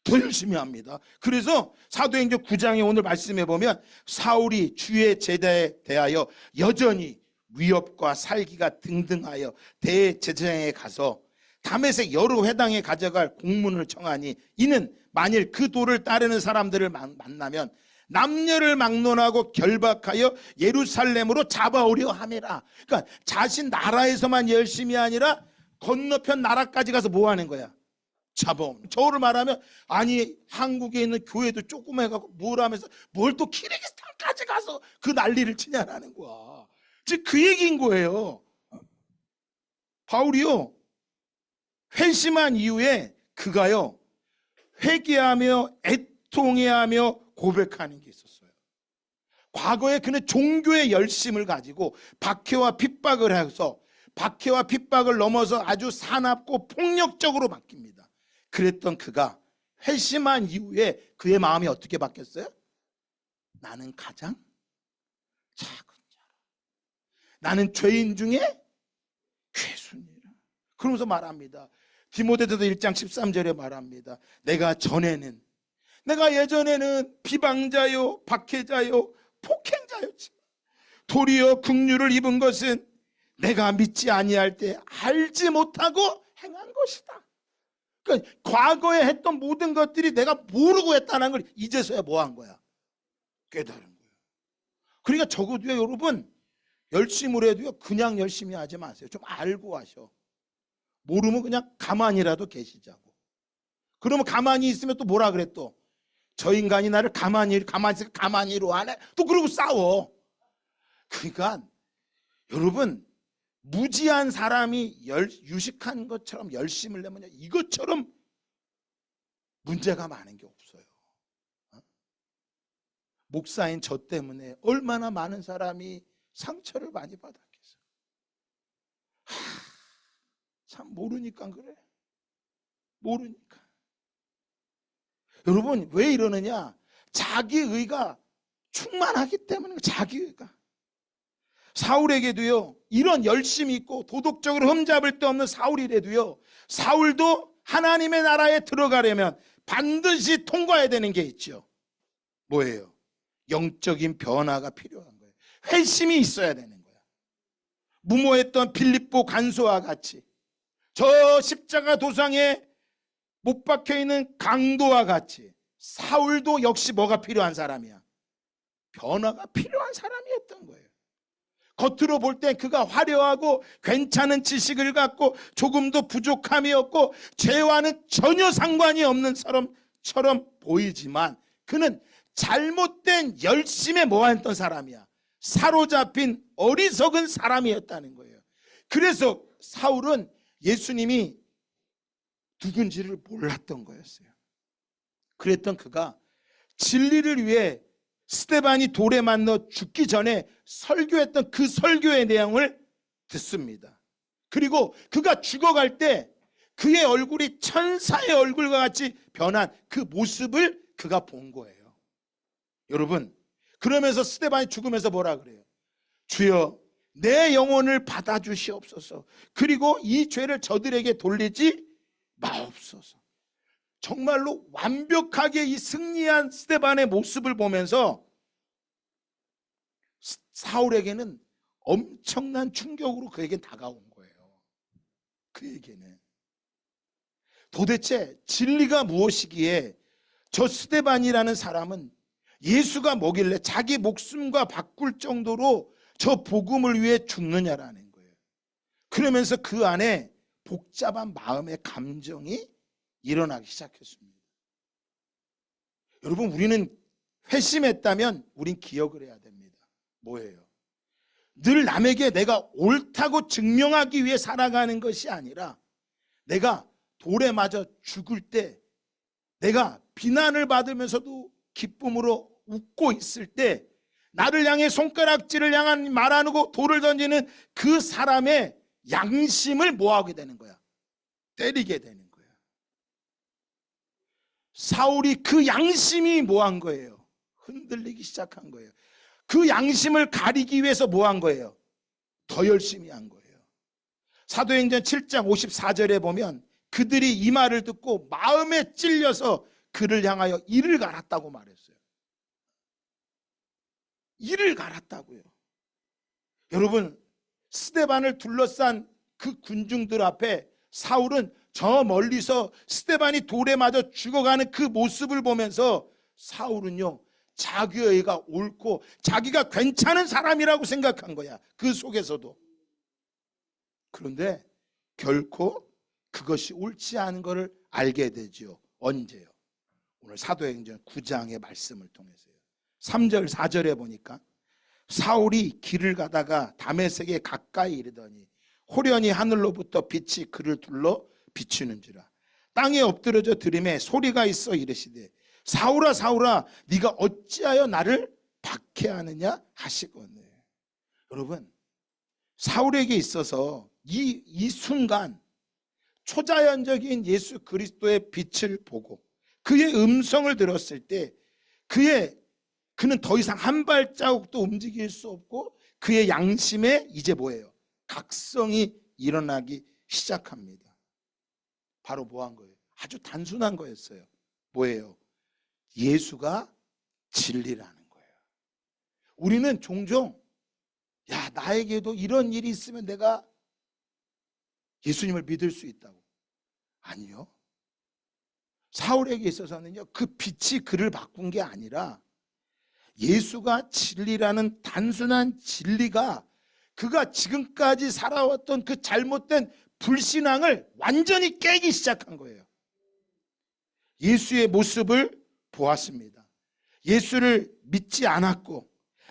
더 열심히 합니다. 그래서 사도행전 9장에 오늘 말씀해 보면 사울이 주의 제자에 대하여 여전히 위협과 살기가 등등하여 대제사장에 가서 다메섹 여러 회당에 가져갈 공문을 청하니 이는 만일 그 도를 따르는 사람들을 만나면 남녀를 막론하고 결박하여 예루살렘으로 잡아오려 함이라. 그러니까 자신 나라에서만 열심히 아니라 건너편 나라까지 가서 뭐 하는 거야? 잡아오는. 저를 말하면 아니 한국에 있는 교회도 조그매갖고 뭘 하면서 뭘 또 키르기스탄까지 가서 그 난리를 치냐라는 거야. 즉 그 얘기인 거예요. 바울이요 회심한 이후에 그가요 회개하며 애통해하며 고백하는 게 있었어요. 과거에 그는 종교의 열심을 가지고 박해와 핍박을 해서 박해와 핍박을 넘어서 아주 사납고 폭력적으로 바뀝니다. 그랬던 그가 회심한 이후에 그의 마음이 어떻게 바뀌었어요? 나는 가장 작은 자라. 나는 죄인 중에 괴순이라. 그러면서 말합니다. 디모데전서 1장 13절에 말합니다. 내가 예전에는 비방자요 박해자요 폭행자였지만 도리어 긍휼을 입은 것은 내가 믿지 아니할 때 알지 못하고 행한 것이다. 그러니까 과거에 했던 모든 것들이 내가 모르고 했다는 걸 이제서야 뭐 한 거야? 깨달은 거예요. 그러니까 적어도요, 여러분, 열심을 해도요, 그냥 열심히 하지 마세요. 좀 알고 하셔. 모르면 그냥 가만히라도 계시자고. 그러면 가만히 있으면 또 뭐라 그래 또? 저 인간이 나를 가만히로 하네? 또 그러고 싸워. 그러니까 여러분, 무지한 사람이 유식한 것처럼 열심을 내면 이것처럼 문제가 많은 게 없어요. 목사인 저 때문에 얼마나 많은 사람이 상처를 많이 받았겠어요. 참 모르니까 그래. 모르니까. 여러분, 왜 이러느냐? 자기의가 충만하기 때문에. 자기의가. 사울에게도요, 이런 열심이 있고 도덕적으로 흠잡을 데 없는 사울이라도요, 사울도 하나님의 나라에 들어가려면 반드시 통과해야 되는 게 있죠. 뭐예요? 영적인 변화가 필요한 거예요. 회심이 있어야 되는 거야. 무모했던 빌립보 간소와 같이, 저 십자가 도상에 못 박혀있는 강도와 같이 사울도 역시 뭐가 필요한 사람이야? 변화가 필요한 사람이었던 거예요. 겉으로 볼 때 그가 화려하고 괜찮은 지식을 갖고 조금도 부족함이 없고 죄와는 전혀 상관이 없는 사람처럼 보이지만 그는 잘못된 열심에 뭐했던 사람이야? 사로잡힌 어리석은 사람이었다는 거예요. 그래서 사울은 예수님이 누군지를 몰랐던 거였어요. 그랬던 그가 진리를 위해 스데반이 돌에 맞너 죽기 전에 설교했던 그 설교의 내용을 듣습니다. 그리고 그가 죽어갈 때 그의 얼굴이 천사의 얼굴과 같이 변한 그 모습을 그가 본 거예요. 여러분, 그러면서 스데반이 죽으면서 뭐라 그래요? 주여, 내 영혼을 받아주시옵소서. 그리고 이 죄를 저들에게 돌리지 마옵소서. 정말로 완벽하게 이 승리한 스데반의 모습을 보면서 사울에게는 엄청난 충격으로 그에게 다가온 거예요. 그에게는 도대체 진리가 무엇이기에 저 스데반이라는 사람은 예수가 뭐길래 자기 목숨과 바꿀 정도로 저 복음을 위해 죽느냐라는 거예요. 그러면서 그 안에 복잡한 마음의 감정이 일어나기 시작했습니다. 여러분, 우리는 회심했다면 우린 기억을 해야 됩니다. 뭐예요? 늘 남에게 내가 옳다고 증명하기 위해 살아가는 것이 아니라 내가 돌에 맞아 죽을 때 내가 비난을 받으면서도 기쁨으로 웃고 있을 때 나를 향해 손가락질을 향한 말하고 돌을 던지는 그 사람의 양심을 뭐하게 되는 거야? 때리게 되는 거야. 사울이 그 양심이 뭐한 거예요? 흔들리기 시작한 거예요. 그 양심을 가리기 위해서 뭐한 거예요? 더 열심히 한 거예요. 사도행전 7장 54절에 보면 그들이 이 말을 듣고 마음에 찔려서 그를 향하여 이를 갈았다고 말했어요. 이를 갈았다고요. 여러분, 스데반을 둘러싼 그 군중들 앞에 사울은 저 멀리서 스데반이 돌에 맞아 죽어가는 그 모습을 보면서 사울은요, 자기의가 옳고 자기가 괜찮은 사람이라고 생각한 거야. 그 속에서도. 그런데 결코 그것이 옳지 않은 것을 알게 되죠. 언제요? 오늘 사도행전 9장의 말씀을 통해서요. 3절 4절에 보니까 사울이 길을 가다가 다메섹에 가까이 이르더니 호련히 하늘로부터 빛이 그를 둘러 비추는지라. 땅에 엎드려져 들음에 소리가 있어 이르시되 사울아 사울아 네가 어찌하여 나를 박해하느냐 하시거늘. 여러분, 사울에게 있어서 이 순간 초자연적인 예수 그리스도의 빛을 보고 그의 음성을 들었을 때 그는 더 이상 한 발자국도 움직일 수 없고 그의 양심에 이제 뭐예요? 각성이 일어나기 시작합니다. 바로 뭐한 거예요? 아주 단순한 거였어요. 뭐예요? 예수가 진리라는 거예요. 우리는 종종 나에게도 이런 일이 있으면 내가 예수님을 믿을 수 있다고. 아니요. 사울에게 있어서는요, 그 빛이 그를 바꾼 게 아니라 예수가 진리라는 단순한 진리가 그가 지금까지 살아왔던 그 잘못된 불신앙을 완전히 깨기 시작한 거예요. 예수의 모습을 보았습니다. 예수를 믿지 않았고,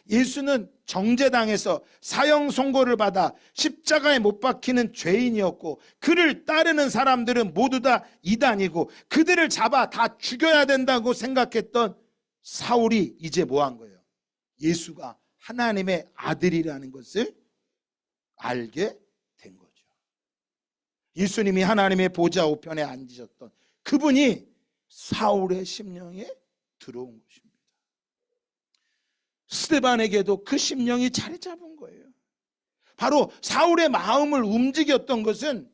예수는 정죄당해서 사형 선고를 받아 십자가에 못 박히는 죄인이었고, 그를 따르는 사람들은 모두 다 이단이고 그들을 잡아 다 죽여야 된다고 생각했던 사울이 이제 뭐 한 거예요? 예수가 하나님의 아들이라는 것을 알게 된 거죠. 예수님이 하나님의 보좌 우편에 앉으셨던 그분이 사울의 심령에 들어온 것입니다. 스데반에게도 그 심령이 자리 잡은 거예요. 바로 사울의 마음을 움직였던 것은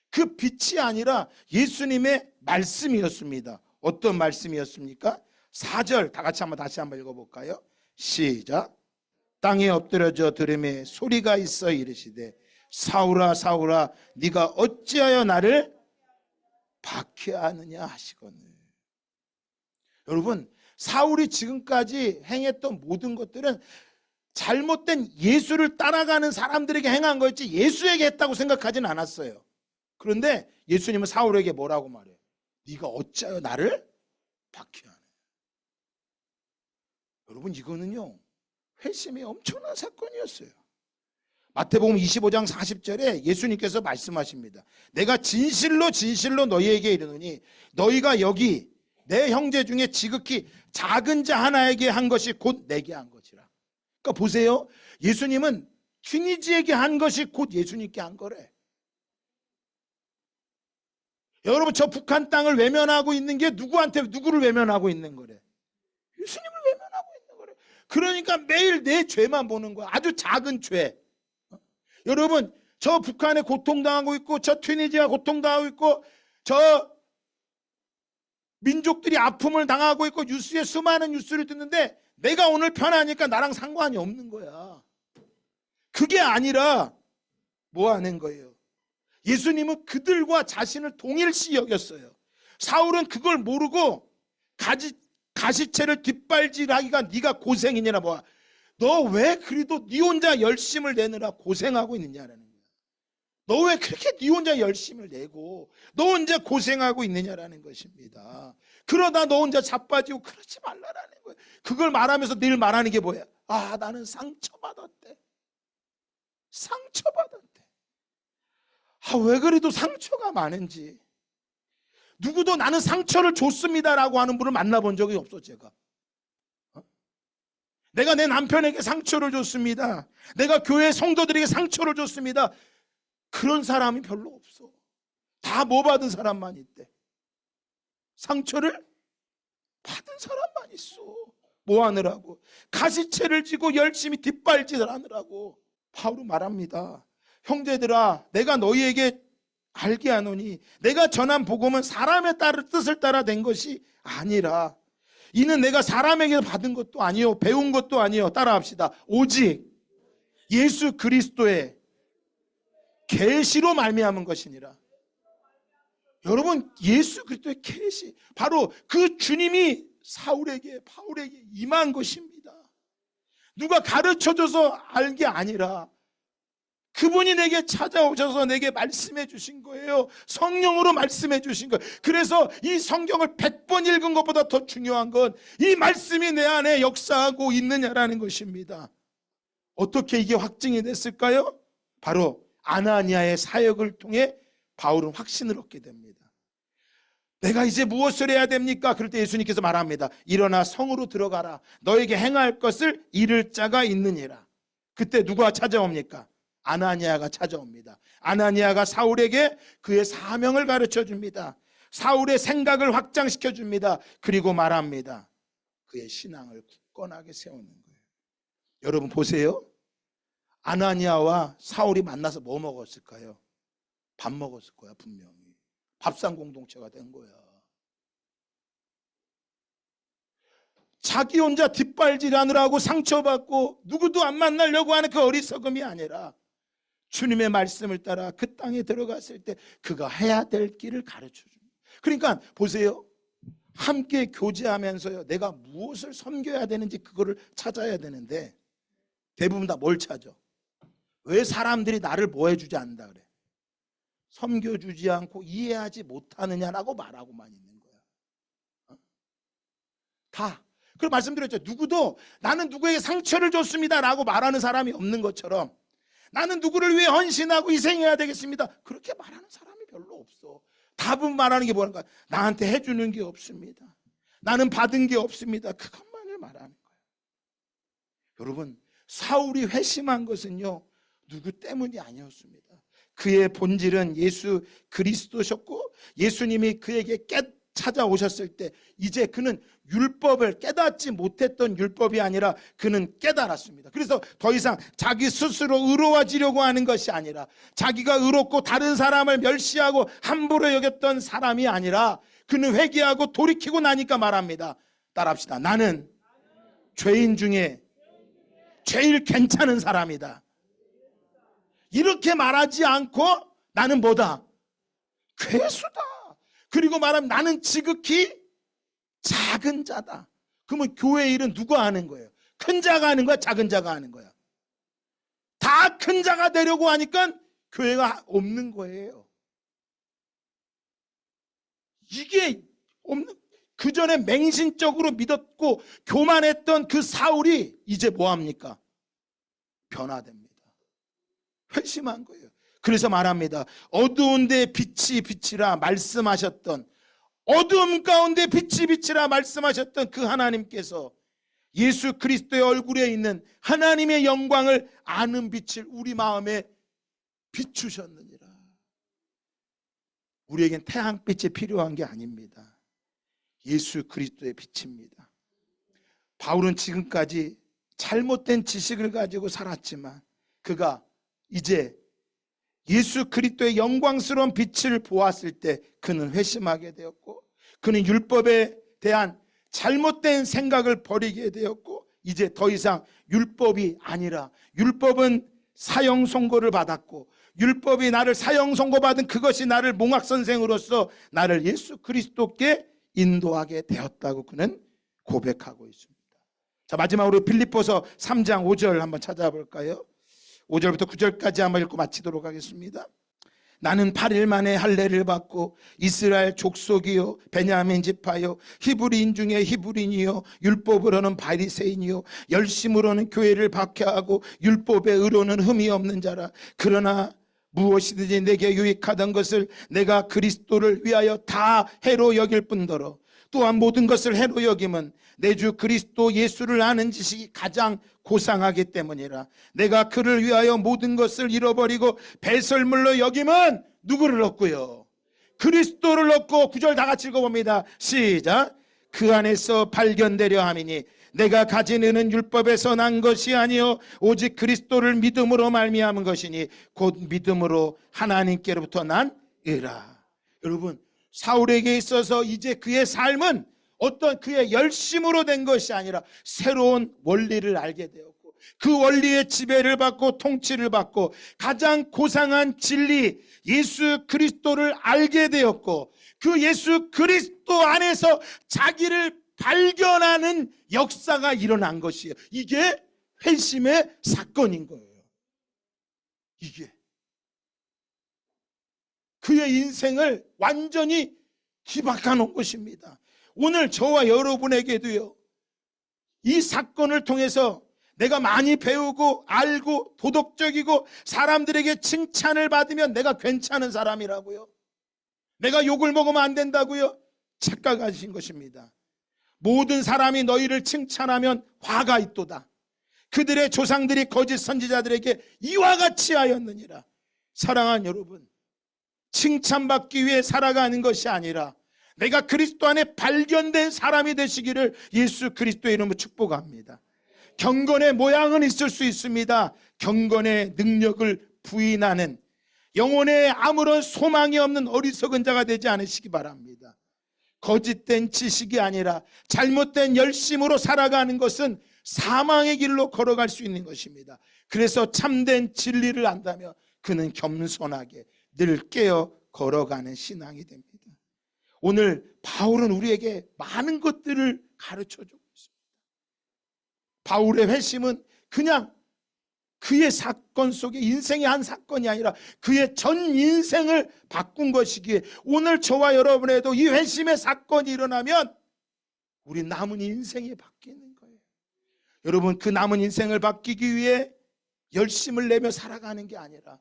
그 빛이 아니라 예수님의 말씀이었습니다. 어떤 말씀이었습니까? 4절 다 같이 다시 한번 읽어볼까요? 시작. 땅에 엎드려져 들음에 소리가 있어 이르시되 사울아 사울아 네가 어찌하여 나를 박해하느냐 하시거늘. 여러분, 사울이 지금까지 행했던 모든 것들은 잘못된 예수를 따라가는 사람들에게 행한 거였지 예수에게 했다고 생각하진 않았어요. 그런데 예수님은 사울에게 뭐라고 말해요? 네가 어찌하여 나를 박해하느냐. 여러분, 이거는요 회심의 엄청난 사건이었어요. 마태복음 25장 40절에 예수님께서 말씀하십니다. 내가 진실로 진실로 너희에게 이르노니 너희가 여기 내 형제 중에 지극히 작은 자 하나에게 한 것이 곧 내게 한 것이라. 그러니까 보세요, 예수님은 튀니지에게 한 것이 곧 예수님께 한 거래. 여러분, 저 북한 땅을 외면하고 있는 게 누구를 외면하고 있는 거래? 예수님을 외면하고 있는 거래. 그러니까 매일 내 죄만 보는 거야. 아주 작은 죄. 여러분, 저 북한에 고통당하고 있고 저 튀니지가 고통당하고 있고 저 민족들이 아픔을 당하고 있고 뉴스에 수많은 뉴스를 듣는데 내가 오늘 편하니까 나랑 상관이 없는 거야. 그게 아니라 뭐 하는 거예요? 예수님은 그들과 자신을 동일시 여겼어요. 사울은 그걸 모르고 가시채를 뒷발질하기가 네가 고생이냐나 뭐야. 너 왜 그래도 네 혼자 열심을 내느라 고생하고 있느냐라는 거야. 너 왜 그렇게 네 혼자 열심을 내고 너 혼자 고생하고 있느냐라는 것입니다. 그러다 너 혼자 자빠지고 그러지 말라라는 거예요. 그걸 말하면서 늘 말하는 게 뭐야? 아, 나는 상처받았대. 상처받았대. 아, 왜 그래도 상처가 많은지. 누구도 나는 상처를 줬습니다라고 하는 분을 만나본 적이 없어. 제가 내가 내 남편에게 상처를 줬습니다. 내가 교회 성도들에게 상처를 줬습니다. 그런 사람이 별로 없어. 다 뭐 받은 사람만 있대? 상처를 받은 사람만 있어. 뭐 하느라고? 가시채를 지고 열심히 뒷발질을 하느라고. 바울은 말합니다. 형제들아, 내가 너희에게 알게 하노니 내가 전한 복음은 사람의 뜻을 따라 된 것이 아니라 이는 내가 사람에게서 받은 것도 아니요 배운 것도 아니요, 따라합시다, 오직 예수 그리스도의 계시로 말미암은 것이니라. 여러분, 예수 그리스도의 계시, 바로 그 주님이 바울에게 임한 것입니다. 누가 가르쳐줘서 알 게 아니라 그분이 내게 찾아오셔서 내게 말씀해 주신 거예요. 성령으로 말씀해 주신 거예요. 그래서 이 성경을 100번 읽은 것보다 더 중요한 건 이 말씀이 내 안에 역사하고 있느냐라는 것입니다. 어떻게 이게 확증이 됐을까요? 바로 아나니아의 사역을 통해 바울은 확신을 얻게 됩니다. 내가 이제 무엇을 해야 됩니까? 그럴 때 예수님께서 말합니다. 일어나 성으로 들어가라. 너에게 행할 것을 이를 자가 있느니라. 그때 누가 찾아옵니까? 아나니아가 찾아옵니다. 아나니아가 사울에게 그의 사명을 가르쳐 줍니다. 사울의 생각을 확장시켜 줍니다. 그리고 말합니다. 그의 신앙을 굳건하게 세우는 거예요. 여러분 보세요. 아나니아와 사울이 만나서 뭐 먹었을까요? 밥 먹었을 거야. 분명히 밥상 공동체가 된 거야. 자기 혼자 뒷발질하느라고 상처받고 누구도 안 만나려고 하는 그 어리석음이 아니라 주님의 말씀을 따라 그 땅에 들어갔을 때 그가 해야 될 길을 가르쳐 줍니다. 그러니까 보세요. 함께 교제하면서요, 내가 무엇을 섬겨야 되는지 그거를 찾아야 되는데 대부분 다 뭘 찾아? 왜 사람들이 나를 뭐 해주지 않는다 그래? 섬겨주지 않고 이해하지 못하느냐라고 말하고만 있는 거야. 다. 그리고 말씀드렸죠. 누구도 나는 누구에게 상처를 줬습니다 라고 말하는 사람이 없는 것처럼, 나는 누구를 위해 헌신하고 희생해야 되겠습니다, 그렇게 말하는 사람이 별로 없어. 답은 말하는 게 뭐랄까? 나한테 해주는 게 없습니다, 나는 받은 게 없습니다, 그것만을 말하는 거예요. 여러분, 사울이 회심한 것은요, 누구 때문이 아니었습니다. 그의 본질은 예수 그리스도셨고, 예수님이 그에게 찾아오셨을 때 이제 그는 율법을 깨닫지 못했던 율법이 아니라 그는 깨달았습니다. 그래서 더 이상 자기 스스로 의로워지려고 하는 것이 아니라, 자기가 의롭고 다른 사람을 멸시하고 함부로 여겼던 사람이 아니라 그는 회개하고 돌이키고 나니까 말합니다. 따라합시다. 나는 죄인 중에 제일 괜찮은 사람이다. 이렇게 말하지 않고 나는 뭐다? 괴수다. 그리고 말하면 나는 지극히 작은 자다. 그러면 교회 일은 누가 하는 거예요? 큰 자가 하는 거야? 작은 자가 하는 거야? 다 큰 자가 되려고 하니까 교회가 없는 거예요. 이게 없는, 그 전에 맹신적으로 믿었고 교만했던 그 사울이 이제 뭐합니까? 변화됩니다. 회심한 거예요. 그래서 말합니다. 어두운 데 빛이 빛이라 말씀하셨던, 어두움 가운데 빛이 빛이라 말씀하셨던 그 하나님께서 예수 그리스도의 얼굴에 있는 하나님의 영광을 아는 빛을 우리 마음에 비추셨느니라. 우리에겐 태양빛이 필요한 게 아닙니다. 예수 그리스도의 빛입니다. 바울은 지금까지 잘못된 지식을 가지고 살았지만 그가 이제 예수 그리스도의 영광스러운 빛을 보았을 때 그는 회심하게 되었고, 그는 율법에 대한 잘못된 생각을 버리게 되었고, 이제 더 이상 율법이 아니라, 율법은 사형 선고를 받았고, 율법이 나를 사형 선고받은 그것이 나를 몽학선생으로서 나를 예수 그리스도께 인도하게 되었다고 그는 고백하고 있습니다. 자, 마지막으로 빌립보서 3장 5절 한번 찾아볼까요? 5절부터 9절까지 한번 읽고 마치도록 하겠습니다. 나는 8일 만에 할례를 받고 이스라엘 족속이요 베냐민 지파요 히브리인 중에 히브리인이요 율법으로는 바리새인이요 열심으로는 교회를 박해하고 율법의 의로는 흠이 없는 자라. 그러나 무엇이든지 내게 유익하던 것을 내가 그리스도를 위하여 다 해로 여길 뿐더러 또한 모든 것을 해로 여김은 내 주 그리스도 예수를 아는 지식이 가장 고상하기 때문이라. 내가 그를 위하여 모든 것을 잃어버리고 배설물로 여김은 누구를 얻고요? 그리스도를 얻고. 9절 다 같이 읽어봅니다. 시작. 그 안에서 발견되려 함이니 내가 가진 의는 율법에서 난 것이 아니요 오직 그리스도를 믿음으로 말미암은 것이니 곧 믿음으로 하나님께로부터 난 의라. 여러분, 사울에게 있어서 이제 그의 삶은 어떤 그의 열심으로 된 것이 아니라 새로운 원리를 알게 되었고, 그 원리의 지배를 받고 통치를 받고 가장 고상한 진리 예수 그리스도를 알게 되었고, 그 예수 그리스도 안에서 자기를 발견하는 역사가 일어난 것이에요. 이게 회심의 사건인 거예요. 이게 그의 인생을 완전히 뒤바꿔 놓은 것입니다. 오늘 저와 여러분에게도요, 이 사건을 통해서 내가 많이 배우고 알고 도덕적이고 사람들에게 칭찬을 받으면 내가 괜찮은 사람이라고요, 내가 욕을 먹으면 안 된다고요 착각하신 것입니다. 모든 사람이 너희를 칭찬하면 화가 있도다. 그들의 조상들이 거짓 선지자들에게 이와 같이 하였느니라. 사랑하는 여러분, 칭찬받기 위해 살아가는 것이 아니라 내가 그리스도 안에 발견된 사람이 되시기를 예수 그리스도의 이름으로 축복합니다. 경건의 모양은 있을 수 있습니다. 경건의 능력을 부인하는 영혼에 아무런 소망이 없는 어리석은 자가 되지 않으시기 바랍니다. 거짓된 지식이 아니라 잘못된 열심으로 살아가는 것은 사망의 길로 걸어갈 수 있는 것입니다. 그래서 참된 진리를 안다면 그는 겸손하게 늘 깨어 걸어가는 신앙이 됩니다. 오늘 바울은 우리에게 많은 것들을 가르쳐주고 있습니다. 바울의 회심은 그냥 그의 사건 속에 인생의 한 사건이 아니라 그의 전 인생을 바꾼 것이기에 오늘 저와 여러분에도 이 회심의 사건이 일어나면 우리 남은 인생이 바뀌는 거예요. 여러분, 그 남은 인생을 바뀌기 위해 열심을 내며 살아가는 게 아니라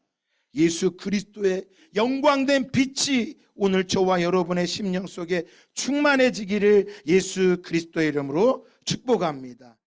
예수 그리스도의 영광된 빛이 오늘 저와 여러분의 심령 속에 충만해지기를 예수 그리스도의 이름으로 축복합니다.